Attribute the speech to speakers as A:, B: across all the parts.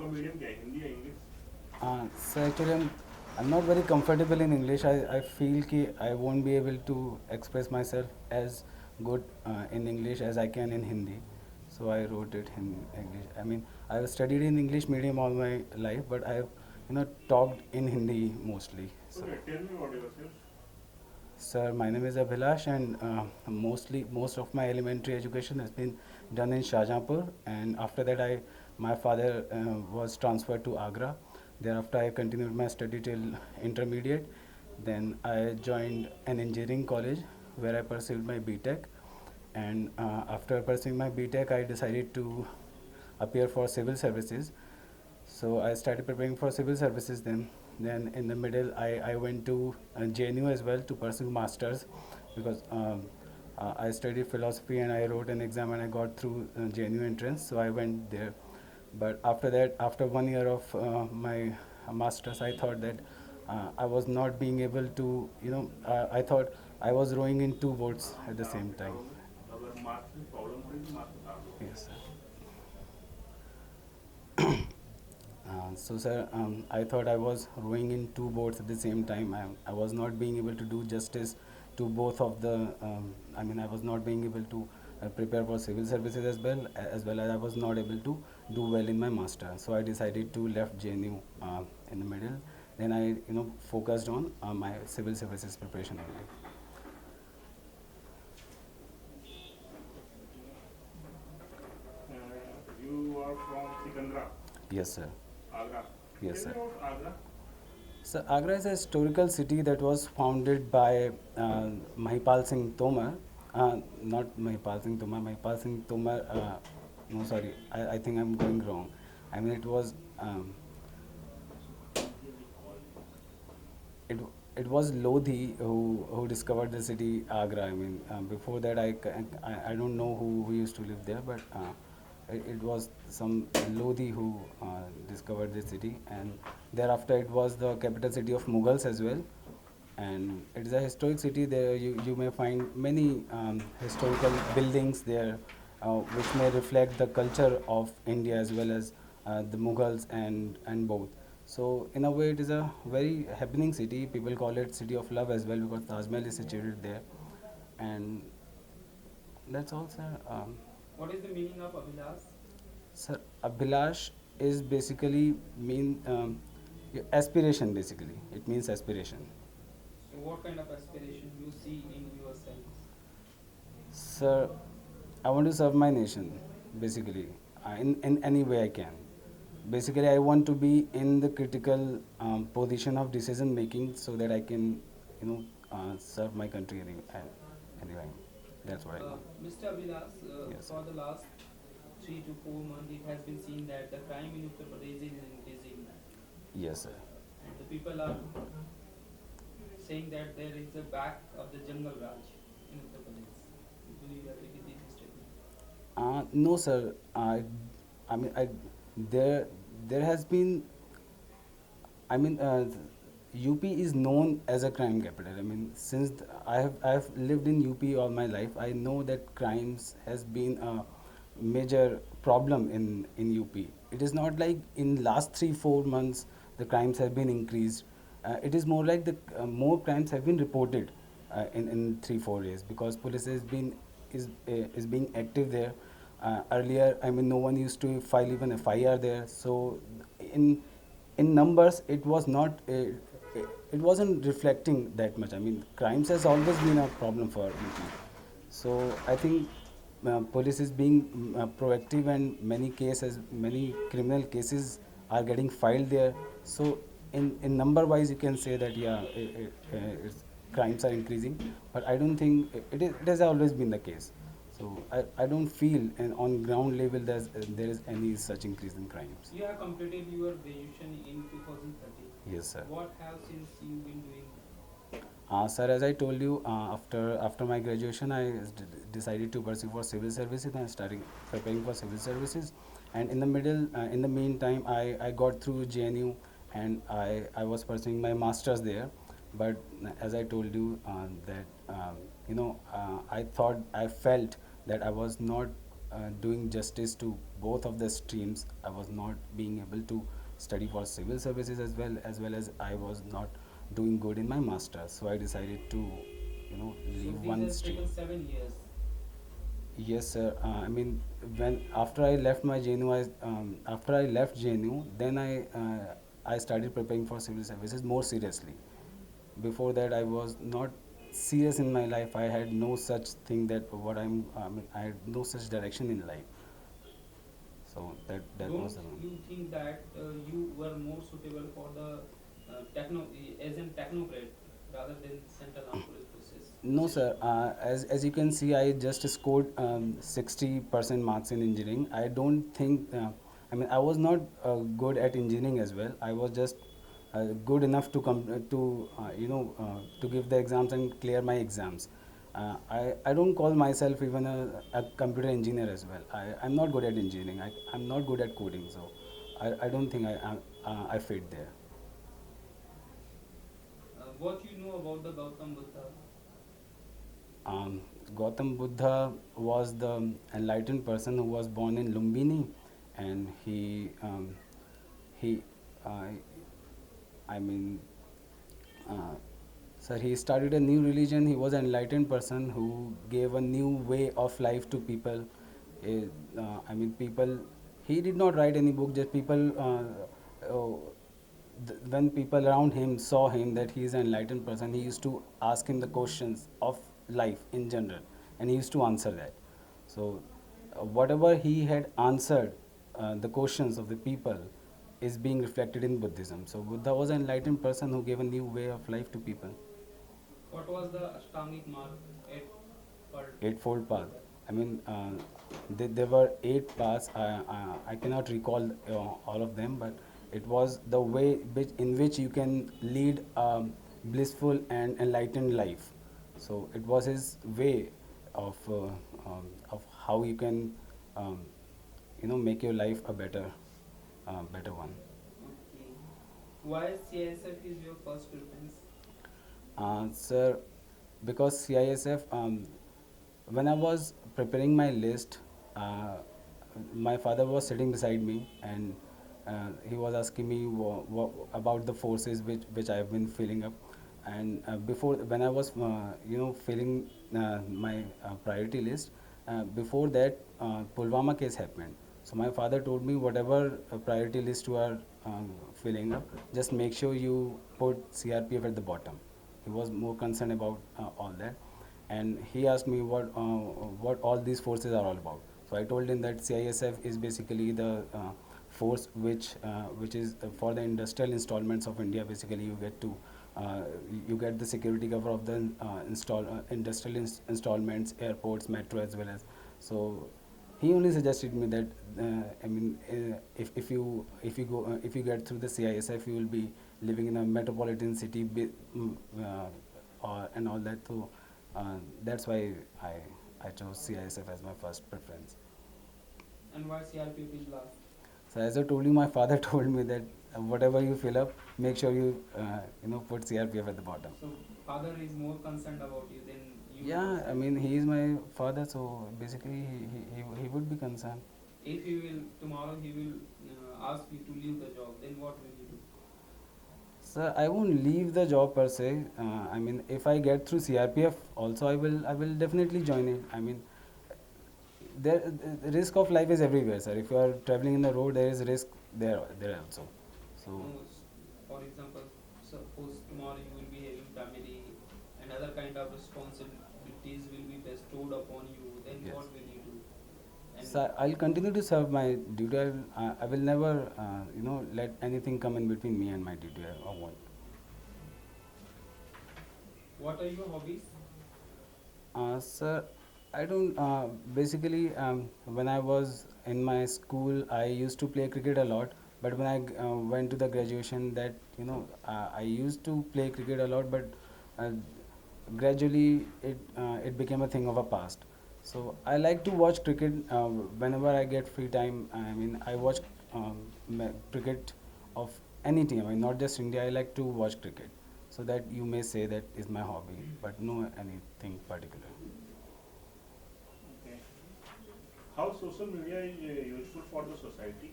A: आपका मीडियम क्या है, हिंदी या English?
B: So actually, I'm not very comfortable in English. I feel कि I won't be able to express myself as good in English as I can in Hindi. So I wrote it in English. I mean, I've studied in English medium all my life, but I've talked in Hindi mostly. So.
A: Okay, tell me about yourself.
B: Sir, my name is Abhilash, and most of my elementary education has been done in Shahjahanpur, and after that, my father was transferred to Agra. Thereafter, I continued my study till intermediate. Then I joined an engineering college where I pursued my BTech, and after pursuing my BTech, I decided to appear for civil services. So I started preparing for civil services then. Then in the middle, I went to JNU as well to pursue masters because I studied philosophy and I wrote an exam and I got through JNU entrance. So I went there. But after that, after 1 year of my masters, I thought that I was not being able to, I thought I was rowing in two boats at the same time.
A: अगर marks में problem हो रही तो marks उतार दो।
B: Yes, sir. So, sir, I thought I was rowing in two boats at the same time. I was not being able to do justice to both of the. I was not being able to prepare for civil services as well as I was not able to do well in my master. So I decided to left JNU in the middle. Then I, focused on my civil services preparation only.
A: You are from Sikandra,
B: Yes, sir.
A: Agra.
B: Yes,
A: Tell me
B: sir.
A: about Agra.
B: So Agra is a historical city that was founded by Mahipal Singh Tomar. Not Mahipal Singh Tomar. Mahipal Singh Tomar. No, sorry. I think I'm going wrong. I mean, it it was Lodhi who discovered the city Agra. I mean, before that, I don't know who used to live there, but it was some Lodhi who discovered the city, and thereafter it was the capital city of Mughals as well. And it is a historic city. There you may find many historical buildings there, which may reflect the culture of India as well as the Mughals and both. So in a way, it is a very happening city. People call it city of love as well because Taj Mahal is situated there, and that's all, sir.
C: What is the meaning of Abhilas?
B: Sir, Abhilash is basically aspiration. Basically, it means aspiration.
C: So, what kind of aspiration you see in yourselves?
B: Sir, I want to serve my nation, basically, in any way I can. Basically, I want to be in the critical position of decision making so that I can, serve my country anyway. That's what I want.
C: Mr. Abhilas,
B: Yes,
C: for
B: sir.
C: the last 3 to 4 months, it has been seen that the crime in Uttar Pradesh is increasing,
B: Yes, sir.
C: and the people are saying that there is a back of the jungle Raj in Uttar Pradesh. Do you agree with this statement?
B: No, sir. I mean, there has been. I mean, UP is known as a crime capital. I mean, since I have lived in UP all my life, I know that crimes has been a major problem in UP. It is not like in last 3 4 months the crimes have been increased. It is more like the more crimes have been reported in 3 4 years because police is being active there. Earlier, I mean, no one used to file even FIR there. So in numbers, it wasn't reflecting that much. I mean, crimes has always been a problem for UP. So I think police is being proactive, and many criminal cases are getting filed there. So in number wise, you can say that yeah, crimes are increasing, but I don't think it has always been the case. So I don't feel and on ground level there is any such increase in crimes.
C: You have completed your graduation in 2013.
B: Yes, sir.
C: What have since you been doing?
B: Sir, as I told you, after my graduation, I decided to pursue for civil services and starting preparing for civil services. And in the meantime, I got through JNU, and I was pursuing my masters there. But as I told you, I felt that I was not doing justice to both of the streams. I was not being able to study for civil services as I was not doing good in my masters. So I decided to, leave
C: So
B: one
C: this has
B: stream.
C: taken 7 years.
B: Yes, sir. I mean, when after I left my JNU, after I left JNU, then I started preparing for civil services more seriously. Before that, I was not serious in my life. I had no such thing that what I mean, I had no such direction in life. So that
C: Don't
B: was the one.
C: you think that you were more suitable for the as in technocrat rather than central armed police forces?
B: No, sir. As you can see, I just scored 60% marks in engineering. I don't think. I mean, I was not good at engineering as well. I was just good enough to to give the exams and clear my exams. I don't call myself even a computer engineer as well. I'm not good at engineering. I'm not good at coding. So I don't think I fit there.
C: What you know about the Gautam Buddha?
B: Um, Gautam Buddha was the enlightened person who was born in Lumbini, and he, uh, I mean, uh, sir, he started a new religion. He was an enlightened person who gave a new way of life to people. I mean, people. He did not write any book. Just people. When people around him saw him that he is an enlightened person, he used to ask him the questions of life in general, and he used to answer that. So, whatever he had answered, the questions of the people, is being reflected in Buddhism. So, Buddha was an enlightened person who gave a new way of life to people.
C: What was the Ashtangic mark at part?
B: Eightfold path. I mean, there were 8 paths. I cannot recall all of them, but it was the way in which you can lead a blissful and enlightened life. So it was his way of how you can, um, make your life a better one.
C: Okay. Why CISF is your first preference?
B: Sir, because CISF, when I was preparing my list, my father was sitting beside me, and he was asking me about the forces which I have been filling up. And before, when I was filling my priority list, before that, Pulwama case happened. So my father told me, whatever priority list you are filling up, just make sure you put CRPF at the bottom. He was more concerned about all that, and he asked me what all these forces are all about. So I told him that CISF is basically the force which is for the industrial installments of India. Basically, you get the security cover of the industrial installments, airports, metro, as well as. So he only suggested me that, I mean, if you get through the CISF, you will be living in a metropolitan city, and all that. So that's why I chose CISF as my first preference.
C: And why CRPF is last?
B: So as I told you, my father told me that whatever you fill up, make sure you put CRPF at the bottom.
C: So father is more concerned about you than you.
B: Yeah, I mean, he is my father, so basically he would be concerned.
C: If he will tomorrow he will ask you to leave the job, then what will you do?
B: Sir, I won't leave the job per se. I mean, if I get through CRPF, also I will definitely join it. I mean, the risk of life is everywhere, sir. If you are traveling in the road, there is risk there also. So
C: For example, suppose tomorrow you will be having family and other kind of responsibilities will be bestowed upon you, then
B: Yes.
C: what will you do? And
B: sir, I'll continue to serve my duty. I will never let anything come in between me and my duty. Or what.
C: what are your hobbies?
B: Sir, I don't. Basically, when I was in my school, I used to play cricket a lot. But when I went to the graduation, I used to play cricket a lot. But gradually, it became a thing of a past. So I like to watch cricket whenever I get free time. I mean, I watch cricket of any team. I mean, not just India. I like to watch cricket. So that you may say that is my hobby, but no anything particular.
A: Okay. How social media is useful for the society?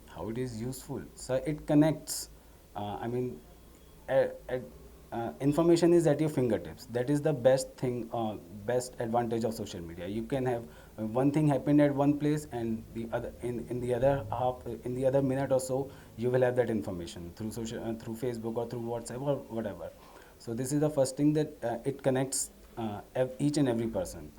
B: How it is useful? So it connects. I mean, uh, uh, information is at your fingertips. That is the best thing, best advantage of social media. You can have one thing happened at one place, and the other in the other half, in the other minute or so, you will have that information through social, through Facebook or through WhatsApp or whatever. So this is the first thing that it connects each and every person.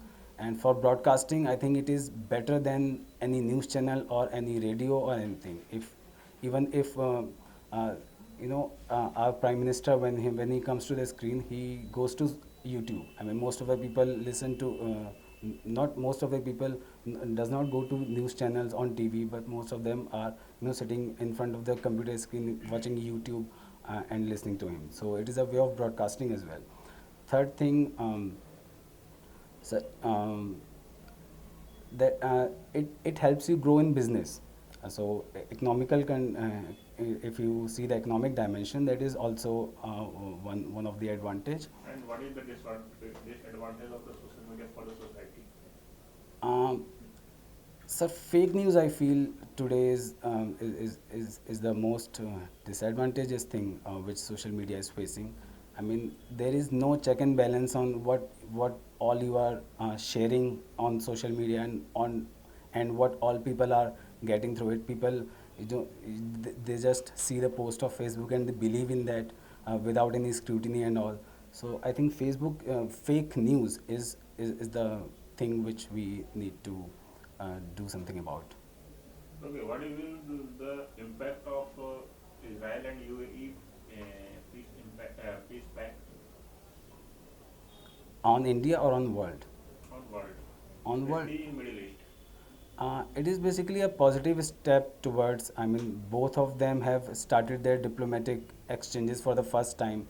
B: And for broadcasting, I think it is better than any news channel or any radio or anything. If even if uh, our prime minister, when he comes to the screen, he goes to YouTube. I mean, most of the people listen to not most of the people does not go to news channels on TV, but most of them are sitting in front of the computer screen watching YouTube and listening to him. So it is a way of broadcasting as well. Third thing, so, that it helps you grow in business. So economical if you see the economic dimension, that is also one of the advantage.
A: And what is the disadvantage of the social media for the society?
B: Um, so fake news, I feel today is the most disadvantageous thing which social media is facing. I mean, there is no check and balance on what all you are sharing on social media and what all people are getting through it. People, they just see the post of Facebook and they believe in that without any scrutiny and all. So I think Facebook fake news is the thing which we need to do something about.
A: Okay, what is the impact of Israel and UAE peace pact
B: On India or on world?
A: on world,
B: On world.
A: especially in Middle East?
B: It is basically a positive step towards, I mean, both of them have started their diplomatic exchanges for the first time.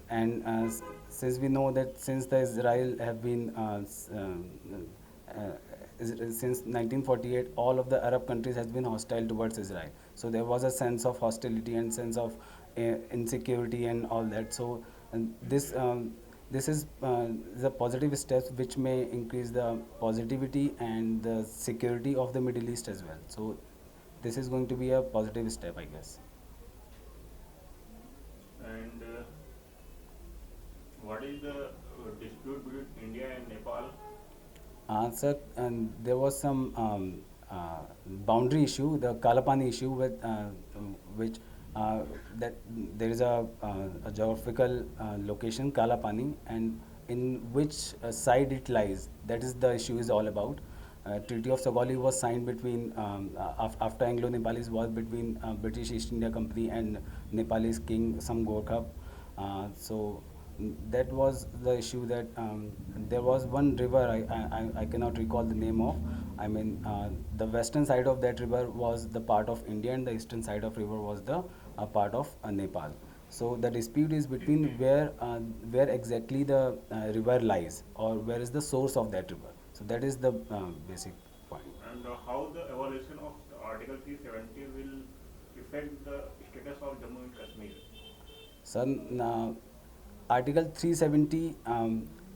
B: And since we know that since the Israel have been, since 1948, all of the Arab countries has been hostile towards Israel. So there was a sense of hostility and sense of insecurity and all that. So and this is the positive steps which may increase the positivity and the security of the Middle East as well. So this is going to be a positive step, I guess.
A: And what is the dispute between India and Nepal?
B: Sir, and there was some boundary issue, the Kalapani issue, with which that there is a geographical location, Kalapani, and in which side it lies. That is the issue is all about. Treaty of Sugauli was signed between after Anglo-Nepalese war between British East India Company and Nepalese King Samgorkha. So that was the issue that there was one river I cannot recall the name of. I mean, the western side of that river was the part of India and the eastern side of river was the part of Nepal. So the dispute is between where exactly the river lies or where is the source of that river. So that is the basic point.
A: And how the evolution of the Article 370 will affect the status of Jammu and Kashmir?
B: So Article 370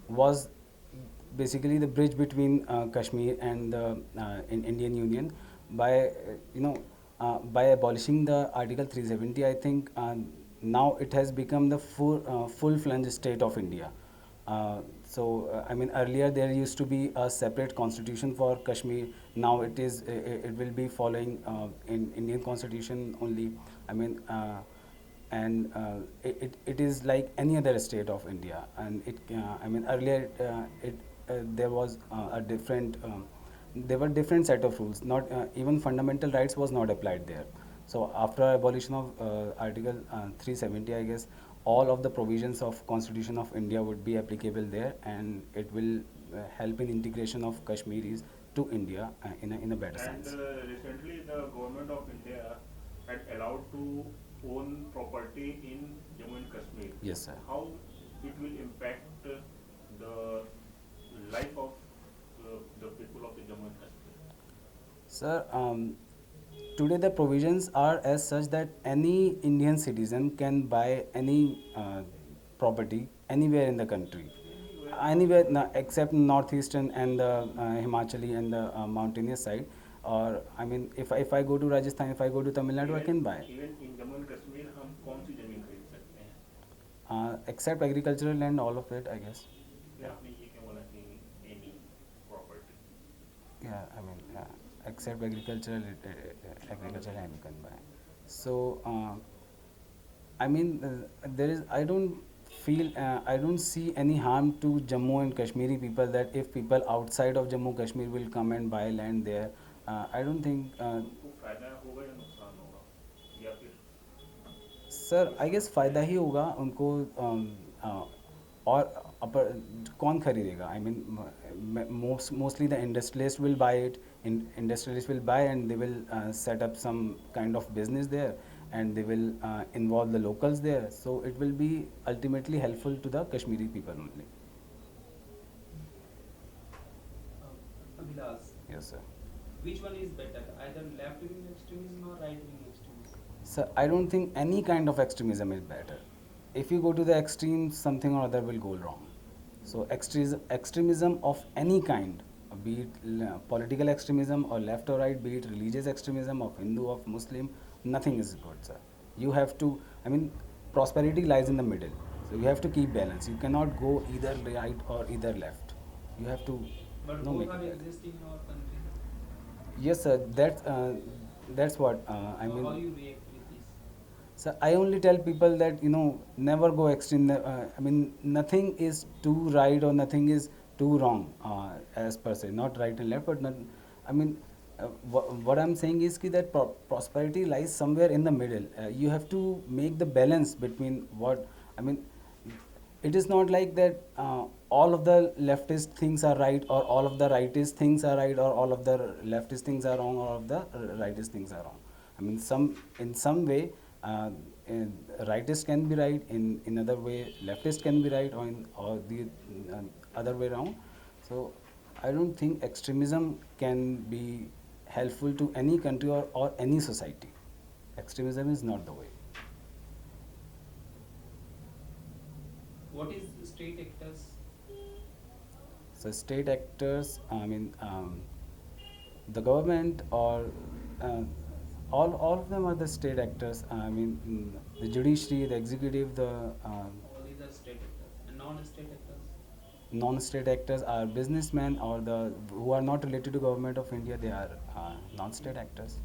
B: was basically the bridge between Kashmir and the Indian Union. By by abolishing the Article 370, I think now it has become the full-fledged state of India. I mean, earlier there used to be a separate constitution for Kashmir. Now it will be following in Indian constitution only. I mean. And it is like any other state of India, and I mean earlier there was a different there were different set of rules. Not even fundamental rights was not applied there. So after abolition of Article 370, I guess all of the provisions of Constitution of India would be applicable there, and it will help in integration of Kashmiris to India in a better
A: And
B: sense.
A: recently the government of India had allowed to own property in Jammu and Kashmir.
B: Yes, sir.
A: How it will impact the life of the people of the Jammu and Kashmir?
B: Sir, today the provisions are as such that any Indian citizen can buy any property anywhere in the country. anywhere except northeastern and the Himachali and the mountainous side. Or I mean, if I go to Rajasthan, if I go to Tamil Nadu, I can buy.
A: Even in Jammu and Kashmir हम कौन सी जमीन खरीद सकते हैं?
B: Except agricultural land, all of it, I guess.
A: या आपने ये क्या बोला कि any property?
B: Yeah, I mean, except agricultural land you can buy. So, I mean, I don't see any harm to Jammu and Kashmiri people that if people outside of Jammu Kashmir will come and buy land there. I don't think,
A: उनको फायदा होगा या नुकसान होगा? या फिर
B: sir I guess फ़ायदा ही होगा उनको. और कौन खरीदेगा? I mean mostly the industrialist will buy it. Industrialists will buy and they will set up some kind of business there, and they will involve the locals there, so it will be ultimately helpful to the Kashmiri people only.
C: Abhilas,
B: Yes, sir.
C: which one is better, either left-wing extremism or right-wing extremism?
B: Sir, I don't think any kind of extremism is better. If you go to the extremes, something or other will go wrong. So extremism of any kind, be it political extremism or left or right, be it religious extremism of Hindu, of Muslim, nothing is good, sir. You have to, I mean, prosperity lies in the middle. So you have to keep balance. You cannot go either right or either left. You have to
C: But
B: make
C: both are
B: it balance.
C: existing in our country.
B: Yes, sir. That's what I mean.
C: How you react with this?
B: So I only tell people that never go extreme. I mean, nothing is too right or nothing is too wrong as per se. Not right and left, but not. I mean, what I'm saying is that prosperity lies somewhere in the middle. You have to make the balance between what I mean. It is not like that all of the leftist things are right, or all of the rightist things are right, or all of the leftist things are wrong, or all of the rightist things are wrong. I mean, in some way, rightist can be right, in another way leftist can be right, or the other way around. So I don't think extremism can be helpful to any country or any society. Extremism is not the way.
C: What is state actors?
B: So state actors, I mean, the government or all of them are the state actors. I mean, the judiciary, the executive, the
C: All these are state actors. And non-state actors?
B: non-state actors are businessmen or who are not related to government of India. They are non-state actors.